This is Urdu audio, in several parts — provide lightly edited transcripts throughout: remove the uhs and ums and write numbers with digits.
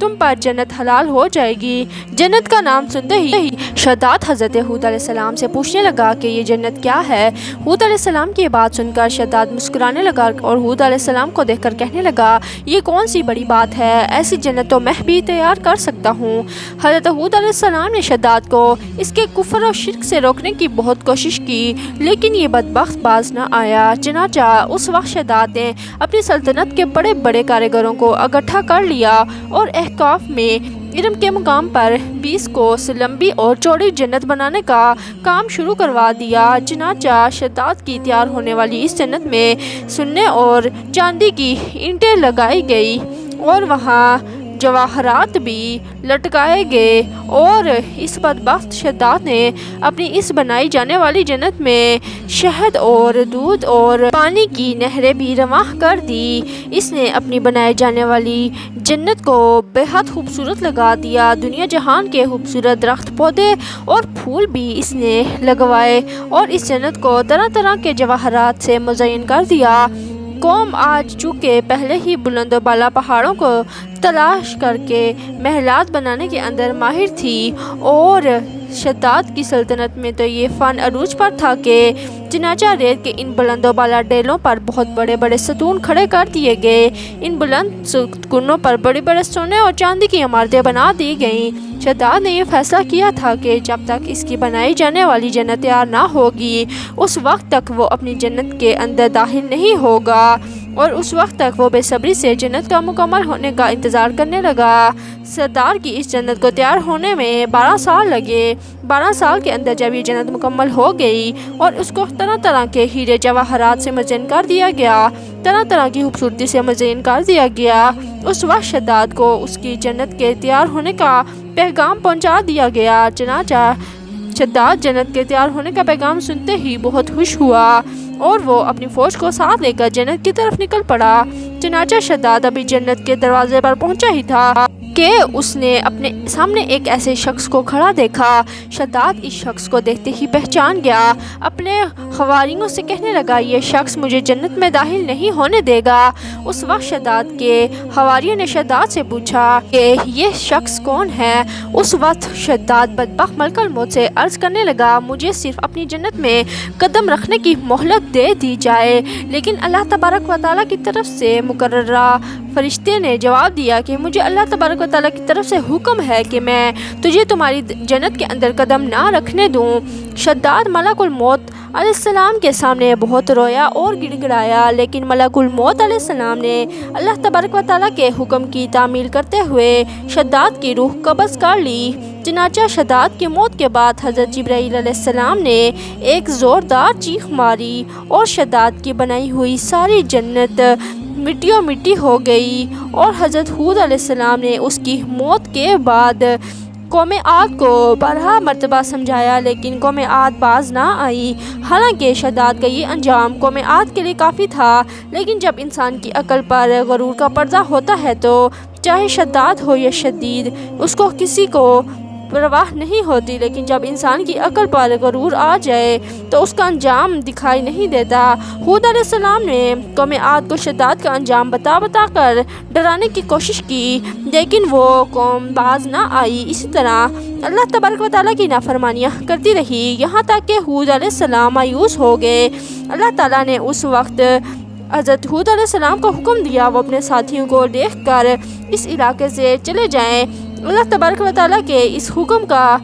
تم پر جنت حلال ہو جائے گی۔ جنت کا نام سنتے ہی شداد حضرت ہود علیہ السلام سے پوچھنے لگا کہ یہ جنت کیا ہے۔ ہود علیہ السلام کی یہ بات سن کر شداد مسکرانے لگا اور ہود علیہ السلام کو دیکھ کر کہنے لگا یہ کون سی بڑی بات ہے، ایسی جنت تو میں بھی تیار کر سکتا ہوں۔ حضرت ہود علیہ السلام نے شداد کو اس کے کفر اور شرک سے روکنے کی بہت کوشش کی لیکن یہ بدبخت باز نہ آیا۔ چنانچہ اس وقت شداد نے اپنی سلطنت کے بڑے بڑے کاریگروں کو اکٹھا کر لیا اور احقاف میں ارم کے مقام پر 20 کوس لمبی اور چوڑی جنت بنانے کا کام شروع کروا دیا۔ چنانچہ شداد کی تیار ہونے والی اس جنت میں سونے اور چاندی کی اینٹیں لگائی گئی اور وہاں جواہرات بھی لٹکائے گئے اور اس بدبخت شداد نے اپنی اس بنائی جانے والی جنت میں شہد اور دودھ اور پانی کی نہریں بھی رواں کر دی۔ اس نے اپنی بنائی جانے والی جنت کو بے حد خوبصورت لگا دیا۔ دنیا جہان کے خوبصورت درخت پودے اور پھول بھی اس نے لگوائے اور اس جنت کو طرح طرح کے جواہرات سے مزین کر دیا۔ قوم آج چونکہ پہلے ہی بلند و بالا پہاڑوں کو تلاش کر کے محلات بنانے کے اندر ماہر تھی اور شداد کی سلطنت میں تو یہ فن عروج پر تھا کہ چنانچہ ریت کے ان بلند و بالا ڈیلوں پر بہت بڑے بڑے ستون کھڑے کر دیے گئے۔ ان بلند ستونوں پر بڑے بڑے سونے اور چاندی کی عمارتیں بنا دی گئیں۔ شداد نے یہ فیصلہ کیا تھا کہ جب تک اس کی بنائی جانے والی جنت تیار نہ ہوگی اس وقت تک وہ اپنی جنت کے اندر داخل نہیں ہوگا اور اس وقت تک وہ بے صبری سے جنت کا مکمل ہونے کا انتظار کرنے لگا۔ شداد کی اس جنت کو تیار ہونے میں 12 سال لگے۔ 12 سال کے اندر جب یہ جنت مکمل ہو گئی اور اس کو طرح طرح کے ہیرے جواہرات سے مزین کر دیا گیا، طرح طرح کی خوبصورتی سے مزین کر دیا گیا، اس وقت شداد کو اس کی جنت کے تیار ہونے کا پیغام پہنچا دیا گیا۔ چنانچہ شداد جنت کے تیار ہونے کا پیغام سنتے ہی بہت خوش ہوا اور وہ اپنی فوج کو ساتھ لے کر جنت کی طرف نکل پڑا۔ چنانچہ شداد ابھی جنت کے دروازے پر پہنچا ہی تھا کہ اس نے اپنے سامنے ایک ایسے شخص کو کھڑا دیکھا۔ شداد اس شخص کو دیکھتے ہی پہچان گیا، اپنے حواریوں سے کہنے لگا یہ شخص مجھے جنت میں داخل نہیں ہونے دے گا۔ اس وقت شداد کے حواریوں نے شداد سے پوچھا کہ یہ شخص کون ہے۔ اس وقت شداد بدبخت ملک الموت سے عرض کرنے لگا مجھے صرف اپنی جنت میں قدم رکھنے کی مہلت دے دی جائے، لیکن اللہ تبارک و تعالیٰ کی طرف سے مقررہ فرشتے نے جواب دیا کہ مجھے اللہ تبارک و تعالیٰ کی طرف سے حکم ہے کہ میں تجھے تمہاری جنت کے اندر قدم نہ رکھنے دوں۔ شداد ملک الموت علیہ السلام کے سامنے بہت رویا اور گڑ گڑایا، لیکن ملک الموت علیہ السلام نے اللہ تبارک و تعالیٰ کے حکم کی تعمیل کرتے ہوئے شداد کی روح قبض کر لی۔ چنانچہ شداد کی موت کے بعد حضرت جبرائیل علیہ السلام نے ایک زوردار چیخ ماری اور شداد کی بنائی ہوئی ساری جنت مٹیوں مٹی ہو گئی اور حضرت ہود علیہ السلام نے اس کی موت کے بعد قوم عاد کو 12 مرتبہ سمجھایا لیکن قوم عاد باز نہ آئی۔ حالانکہ شداد کا یہ انجام قوم عاد کے لیے کافی تھا، لیکن جب انسان کی عقل پر غرور کا پردہ ہوتا ہے تو چاہے شداد ہو یا شدید اس کو کسی کو پرواہ نہیں ہوتی، لیکن جب انسان کی عقل پر غرور آ جائے تو اس کا انجام دکھائی نہیں دیتا۔ ہود علیہ السلام نے قوم عاد کو شداد کا انجام بتا کر ڈرانے کی کوشش کی لیکن وہ قوم باز نہ آئی۔ اسی طرح اللہ تبارک و تعالیٰ کی نافرمانیاں کرتی رہی یہاں تک کہ ہود علیہ السلام مایوس ہو گئے۔ اللہ تعالیٰ نے اس وقت حضرت ہود علیہ السلام کو حکم دیا وہ اپنے ساتھیوں کو لے کر اس علاقے سے چلے جائیں۔ اللہ تبارک و تعالیٰ کے اس حکم کا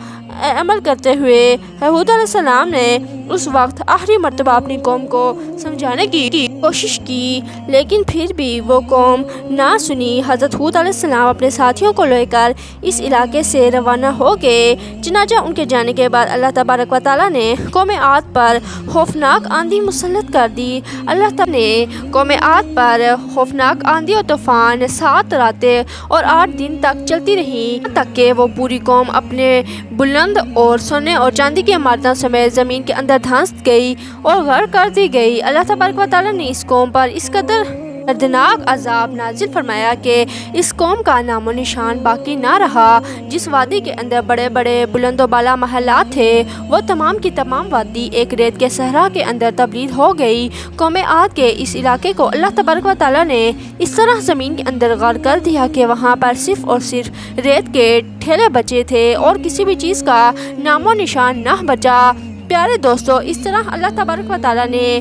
عمل کرتے ہوئے ہود علیہ السلام نے اس وقت آخری مرتبہ اپنی قوم کو سمجھانے کی کوشش کی لیکن پھر بھی وہ قوم نہ سنی۔ حضرت ہود علیہ السلام اپنے ساتھیوں کو لے کر اس علاقے سے روانہ ہو گئے۔ چنانچہ ان کے جانے کے بعد اللہ تبارک و تعالیٰ نے قوم عاد پر خوفناک آندھی مسلط کر دی۔ اللہ تعالیٰ نے قوم عاد پر خوفناک آندھی اور طوفان 7 راتیں اور 8 دن تک چلتی رہی یہاں تک کہ وہ پوری قوم اپنے بلند اور سونے اور چاندی کی عمارتوں سمیت زمین کے اندر دھنس گئی اور غرق کر دی گئی۔ اللہ تبارک و تعالیٰ نے اس قوم پر اس قدر دردناک عذاب نازل فرمایا کہ اس قوم کا نام و نشان باقی نہ رہا۔ جس وادی کے اندر بڑے بڑے بلند و بالا محلات تھے وہ تمام کی تمام وادی ایک ریت کے صحرا کے اندر تبدیل ہو گئی۔ قوم عاد کے اس علاقے کو اللہ تبارک و تعالیٰ نے اس طرح زمین کے اندر غرق کر دیا کہ وہاں پر صرف اور صرف ریت کے ٹھیلے بچے تھے اور کسی بھی چیز کا نام و نشان نہ بچا۔ پیارے دوستو، اس طرح اللہ تبارک و تعالیٰ نے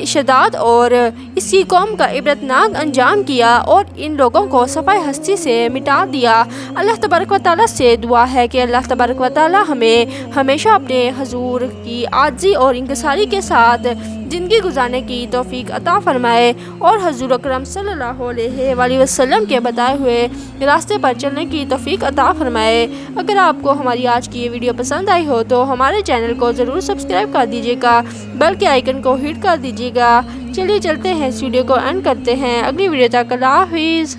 شداد اور اس کی قوم کا عبرتناک انجام کیا اور ان لوگوں کو صفحہ ہستی سے مٹا دیا۔ اللہ تبارک و تعالیٰ سے دعا ہے کہ اللہ تبارک و تعالیٰ ہمیں ہمیشہ اپنے حضور کی عاجزی اور انکساری کے ساتھ زندگی گزارنے کی توفیق عطا فرمائے اور حضور اکرم صلی اللہ علیہ وآلہ وسلم کے بتائے ہوئے راستے پر چلنے کی توفیق عطا فرمائے۔ اگر آپ کو ہماری آج کی یہ ویڈیو پسند آئی ہو تو ہمارے چینل کو ضرور سبسکرائب کر دیجیے گا، بیل کے آئیکن کو ہٹ کر دیجیے گا۔ چلیے چلتے ہیں، اس ویڈیو کو اینڈ کرتے ہیں۔ اگلی ویڈیو تک اللہ حافظ۔